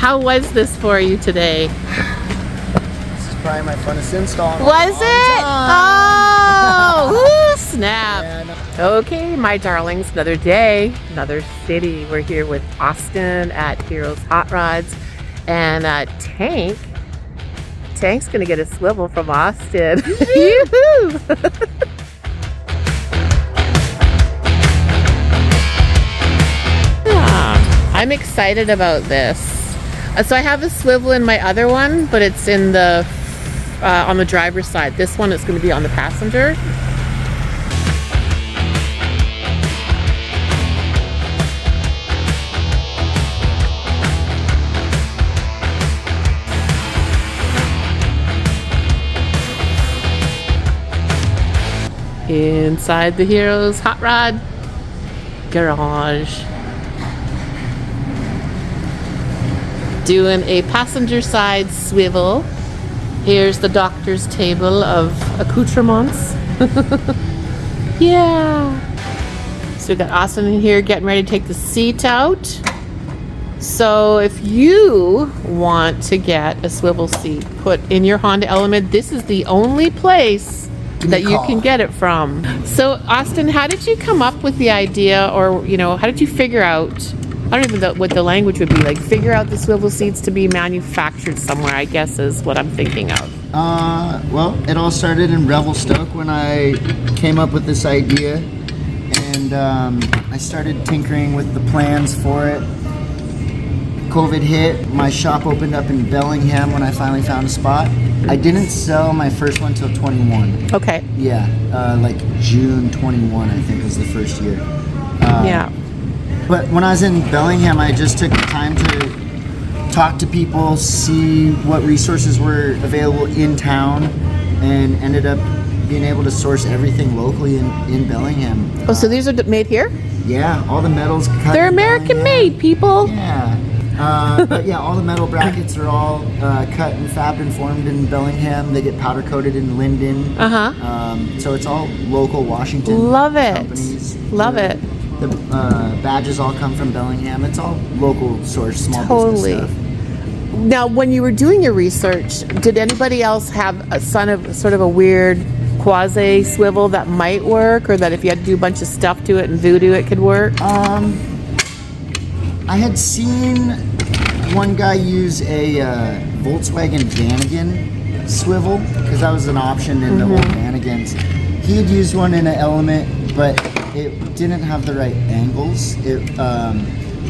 How was this for you today? This is probably my funnest install. Was it? Oh, woo, snap. Yeah, no. Okay, my darlings, another day, another city. We're here with Austin at Hiros Hotrods, and Tank's gonna get a swivel from Austin. Yoo-hoo! I'm excited about this. So I have a swivel in my other one, but it's in the on the driver's side. This one is going to be on the passenger. Inside the Hiros Hot Rod garage. Doing a passenger side swivel. Here's the doctor's table of accoutrements. Yeah. So we got Austin in here getting ready to take the seat out. So if you want to get a swivel seat put in your Honda Element, this is the only place that you can get it from. So Austin, how did you come up with the idea, or how did you figure out, I don't even know what the language would be, like figure out the swivel seats to be manufactured somewhere, I guess is what I'm thinking of. Well, it all started in Revelstoke when I came up with this idea, and I started tinkering with the plans for it. COVID hit, my shop opened up in Bellingham when I finally found a spot. I didn't sell my first one till 21. Okay. Yeah, like June 21 I think was the first year. Yeah. But when I was in Bellingham, I just took the time to talk to people, see what resources were available in town, and ended up being able to source everything locally in Bellingham. Oh, so these are made here? Yeah, all the metals cut. They're American made, people. Yeah. But yeah, all the metal brackets are all cut and fabbed and formed in Bellingham. They get powder coated in Linden. So it's all local Washington Love it. companies. Love it. The badges all come from Bellingham. It's all local source, small Totally. business stuff. Now, when you were doing your research, did anybody else have a sort of a weird quasi swivel that might work, or that if you had to do a bunch of stuff to it and voodoo, it could work? I had seen one guy use a Volkswagen Vanagon swivel, because that was an option in the old Vanagons. He had used one in an Element, but it didn't have the right angles.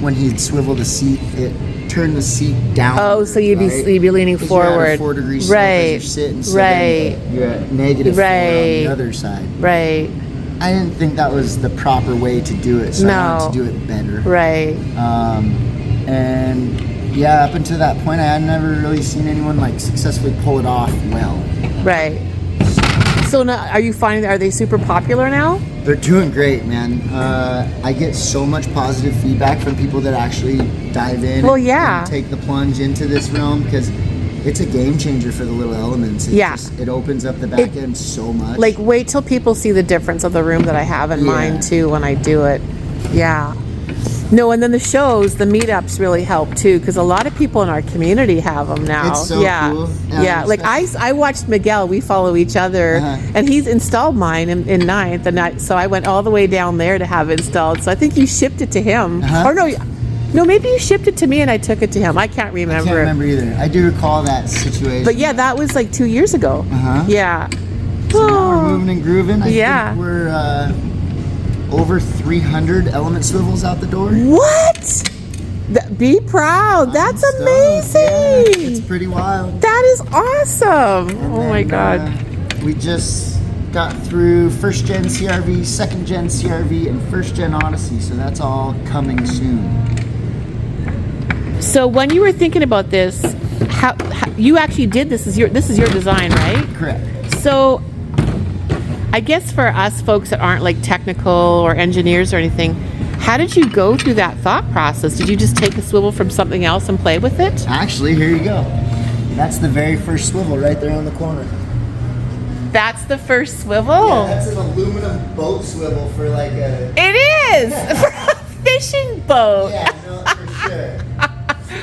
When he'd swivel the seat, it turned the seat down. Oh, so you'd be leaning forward. You're at a 4-degree slope as you're sitting, so then you're at -4 on the other side. Right. I didn't think that was the proper way to do it, so I wanted to do it better. Right. And yeah, up until that point, I had never really seen anyone like successfully pull it off well. Right. So now, are you finding, are they super popular now? They're doing great, man. I get so much positive feedback from people that actually dive in and take the plunge into this realm, because it's a game changer for the little Elements. It opens up the back end so much. Like, wait till people see the difference of the room that I have in mine too when I do it. Yeah. No, and then the shows, the meetups really help too, because a lot of people in our community have them now. It's so cool. Yeah, like I watched Miguel, we follow each other, and he's installed mine in 9th, and so I went all the way down there to have it installed. So I think you shipped it to him. Or no, maybe you shipped it to me and I took it to him. I can't remember. I can't remember either. I do recall that situation. But yeah, that was like 2 years ago. Yeah. So now we're moving and grooving. I think we're over 300 Element swivels out the door. What? Be proud. That's amazing. Yeah, it's pretty wild. That is awesome. Oh my God. We just got through 1st gen CRV, 2nd gen CRV, and 1st gen Odyssey. So that's all coming soon. So when you were thinking about this, how you actually did this? Is your design, right? Correct. So I guess for us folks that aren't like technical or engineers or anything, how did you go through that thought process? Did you just take a swivel from something else and play with it? Actually, here you go. That's the very first swivel right there on the corner. That's the first swivel? Yeah, that's an aluminum boat swivel for like a... It is! For a fishing boat! Yeah, no, for sure.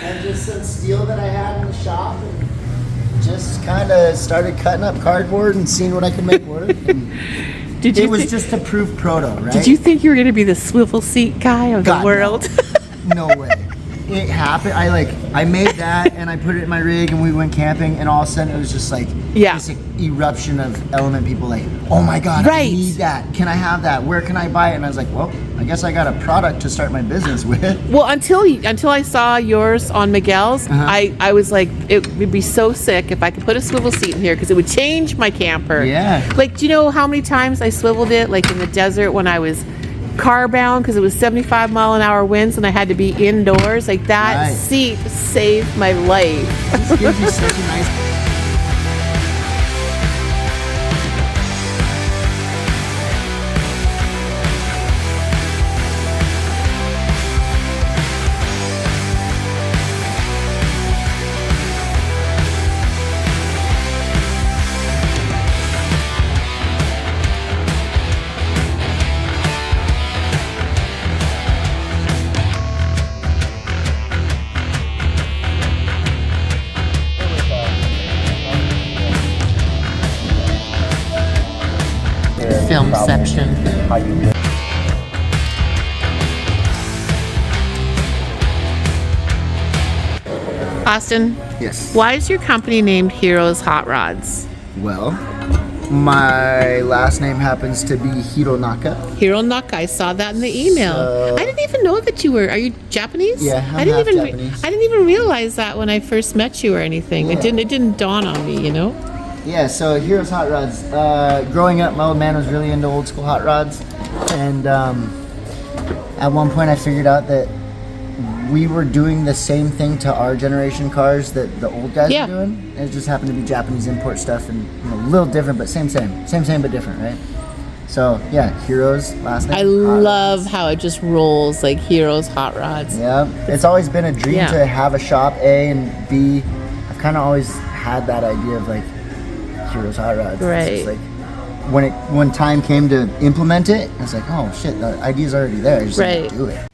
And just some steel that I had in the shop, and just kind of started cutting up cardboard and seeing what I could make work. And it was just to prove proto, right? Did you think you were going to be the swivel seat guy of the world? No way. It happened. I made that and I put it in my rig and we went camping, and all of a sudden it was just like this eruption of Element people like, oh my god, I need that. Can I have that? Where can I buy it? And I was like, well, I guess I got a product to start my business with. Well, until I saw yours on Miguel's, I was like, it would be so sick if I could put a swivel seat in here because it would change my camper. Yeah. Like, do you know how many times I swiveled it, like in the desert when I was car bound because it was 75-mile-an-hour winds and I had to be indoors? Like, that seat saved my life. This gives you such a nice... Film section. Austin. Yes. Why is your company named Hiros Hotrods? Well, my last name happens to be Hironaka. Hironaka. I saw that in the email. I didn't even know that you were. Are you Japanese? Yeah, I'm half Japanese. I didn't even realize that when I first met you or anything. Yeah. It didn't dawn on me, you know. Yeah, so Hiros Hotrods. Growing up, my old man was really into old school hot rods, and at one point I figured out that we were doing the same thing to our generation cars that the old guys were doing. It just happened to be Japanese import stuff, and a little different, but same but different, right? So yeah, Hiros, last name. I love how it just rolls like Hiros Hotrods. Yeah, it's always been a dream to have a shop, A, and B, I've kind of always had that idea of like Hiros Hotrods. Right. It's just like when time came to implement it, I was like, oh shit, the idea's already there. I just need to do it.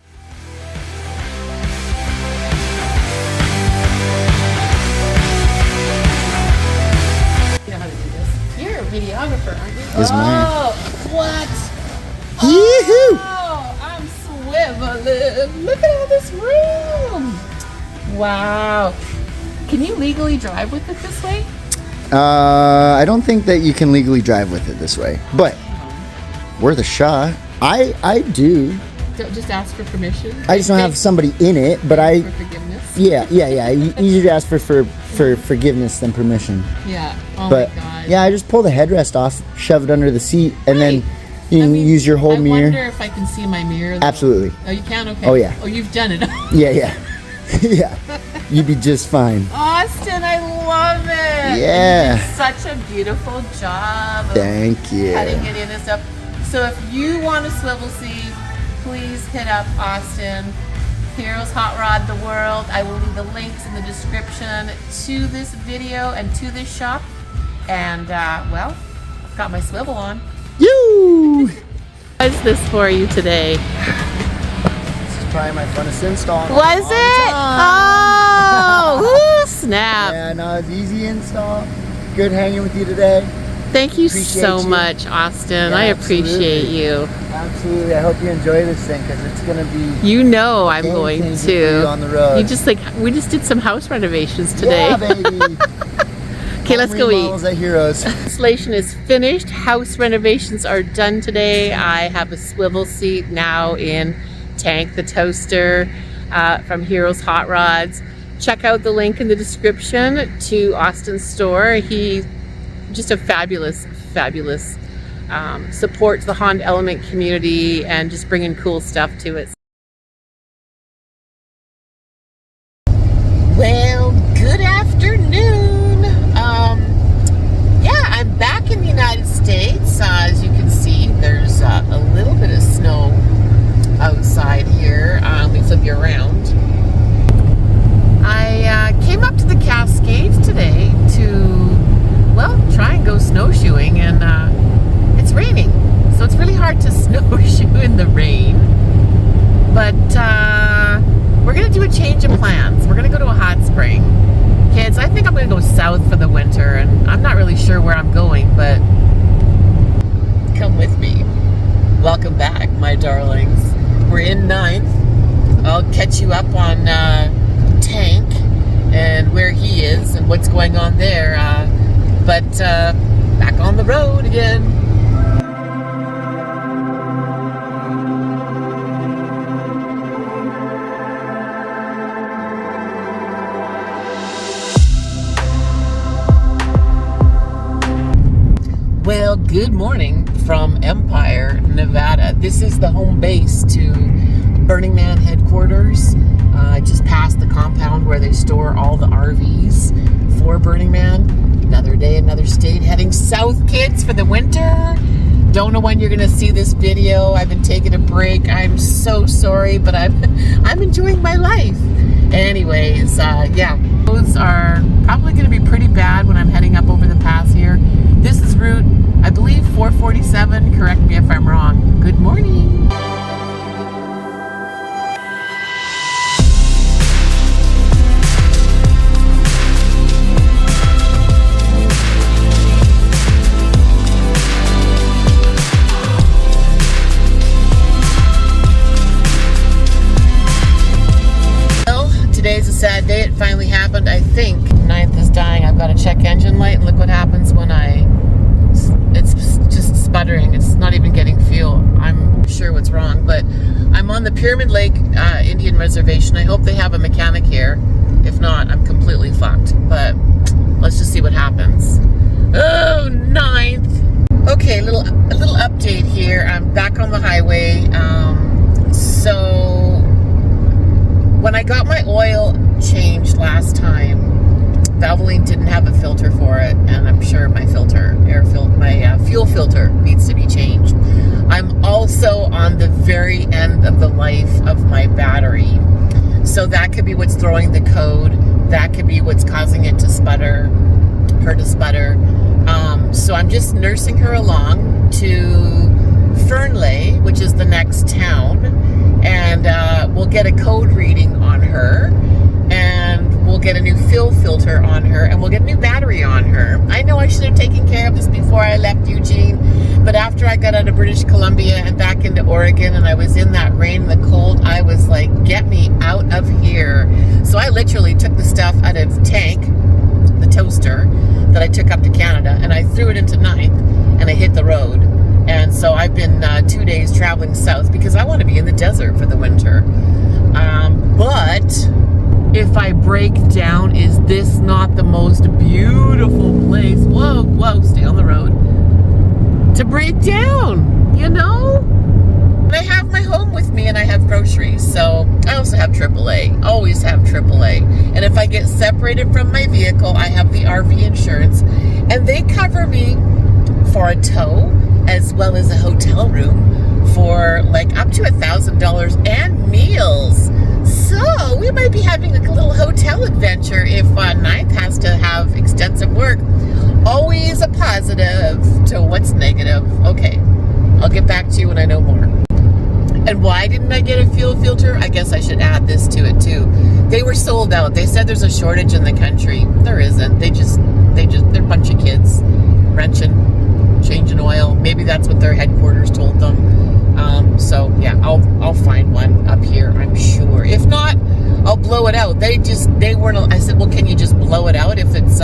You know how to do this. You're a videographer, aren't you? Yes, ma'am. Oh, what? Yee-hoo! Oh, I'm swiveling. Look at all this room. Wow. Can you legally drive with it this way? I don't think that you can legally drive with it this way, but worth a shot. I do. Don't just ask for permission. I just don't have somebody in it, but for forgiveness. Yeah. Easier to ask for forgiveness than permission. Yeah. Oh But my god. yeah, I just pull the headrest off, shove it under the seat, and then you can use your whole mirror. I wonder if I can see my mirror. Absolutely. Oh, you can? Okay. Oh yeah. Oh, you've done it. Yeah. Yeah. You'd be just fine. Austin, I love it. Yeah. You did such a beautiful job. Thank you. Cutting it in and stuff. So if you want a swivel seat, please hit up Austin, Hiros Hot Rod the World. I will leave the links in the description to this video and to this shop. And well, I've got my swivel on. You. What is this for you today? This is probably my funnest install. Was it? Oh, woo, snap. Yeah, no, it's easy install. Good hanging with you today. Thank you Appreciate so you. much, Austin. Yeah, I appreciate absolutely. you. Absolutely. I hope you enjoy this thing because it's going to be. You know I'm game going changer for to. you on the road. We just did some house renovations today. Yeah, baby. Okay, let's go eat. Remodels at Hiros. Installation is finished. House renovations are done today. I have a swivel seat now in Tank the Toaster from Hiros Hot Rods. Check out the link in the description to Austin's store. He just a fabulous supports the Honda Element community and just bringing cool stuff to it. Well, good afternoon. Yeah, I'm back in the United States. As you can see, there's a little bit of snow outside here. Let me flip you around. I came up to the Cascades today to, well, try and go snowshoeing, and it's raining, so it's really hard to snowshoe in the rain. But we're gonna do a change of plans. We're gonna go to a hot catch you up on Tank and where he is and what's going on there. But back on the road again. Well, good morning from Empire, Nevada. This is the home base to Burning Man headquarters. I just passed the compound where they store all the RVs for Burning Man. Another day, another state, heading south, kids, for the winter. Don't know when you're gonna see this video. I've been taking a break. I'm so sorry, but I'm enjoying my life. Anyways, yeah, roads are probably gonna be pretty bad when I'm heading up over the pass here. This is route, I believe, 447. Correct me if I'm wrong. Good morning. Today's a sad day. It finally happened. I think 9th is dying. I've got to check engine light, and look what happens when it's just sputtering. It's not even getting fuel. I'm sure what's wrong, but I'm on the Pyramid Lake Indian Reservation. I hope they have a mechanic here. If not, I'm completely fucked, but let's just see what happens. Oh, 9th. Okay, a little update here. I'm back on the highway. So when I got my oil changed last time, Valvoline didn't have a filter for it, and I'm sure my fuel filter needs to be changed. I'm also on the very end of the life of my battery, so that could be what's throwing the code. That could be what's causing it to sputter, her to sputter. So I'm just nursing her along to Fernley, which is the next town, and we'll get a code reading on her, and we'll get a new fuel filter on her, and we'll get a new battery on her. I know I should have taken care of this before I left Eugene, but after I got out of British Columbia and back into Oregon, and I was in that rain and the cold, I was like, get me out of here. So I literally took the stuff out of Tank, the toaster, that I took up to Canada, and I threw it into 9th, and I hit the road. And so I've been 2 days traveling south because I want to be in the desert for the winter. But if I break down, is this not the most beautiful place? Whoa, whoa, stay on the road. To break down, you know? And I have my home with me, and I have groceries. So I also have AAA, always have AAA. And if I get separated from my vehicle, I have the RV insurance, and they cover me for a tow, as well as a hotel room for like up to $1,000 and meals. So we might be having a little hotel adventure if 9th has to have extensive work. Always a positive to what's negative. Okay, I'll get back to you when I know more. And why didn't I get a fuel filter? I guess I should add this to it too. They were sold out. They said there's a shortage in the country. There isn't. They're a bunch of kids wrenching, changing oil. Maybe that's what their headquarters told them. So yeah, I'll find one up here, I'm sure. If not, I'll blow it out. They weren't. I said, well, can you just blow it out if it's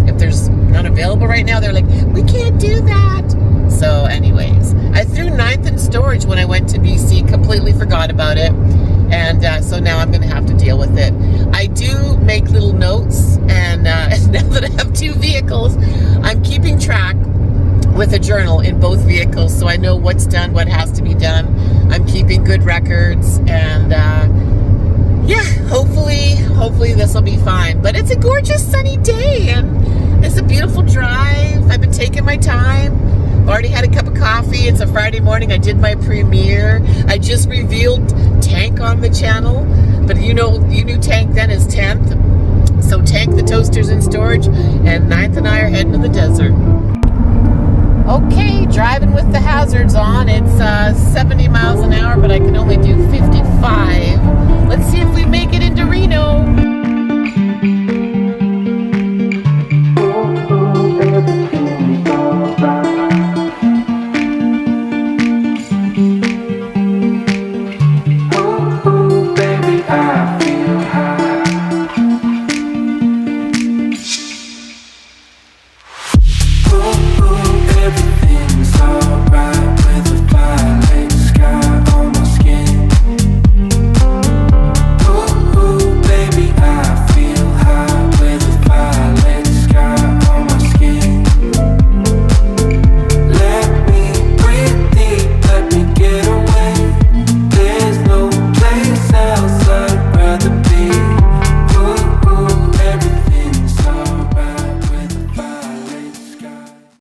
if there's none available right now? They're like, we can't do that. So anyways, I threw 9th in storage when I went to BC. Completely forgot about it, and so now I'm gonna have to deal with it. I do make little notes, and now that I have 2 vehicles, I'm keeping track with a journal in both vehicles, so I know what's done, what has to be done. I'm keeping good records, and yeah, hopefully this will be fine. But it's a gorgeous sunny day, and it's a beautiful drive. I've been taking my time. I've already had a cup of coffee. It's a Friday morning. I did my premiere. I just revealed Tank on the channel, but you knew Tank then is 10th. So Tank, the toaster's in storage, and 9th and I are heading to the desert. Okay, driving with the hazards on. It's 70 miles an hour, but I can only do 55. Let's see if we make it into Reno.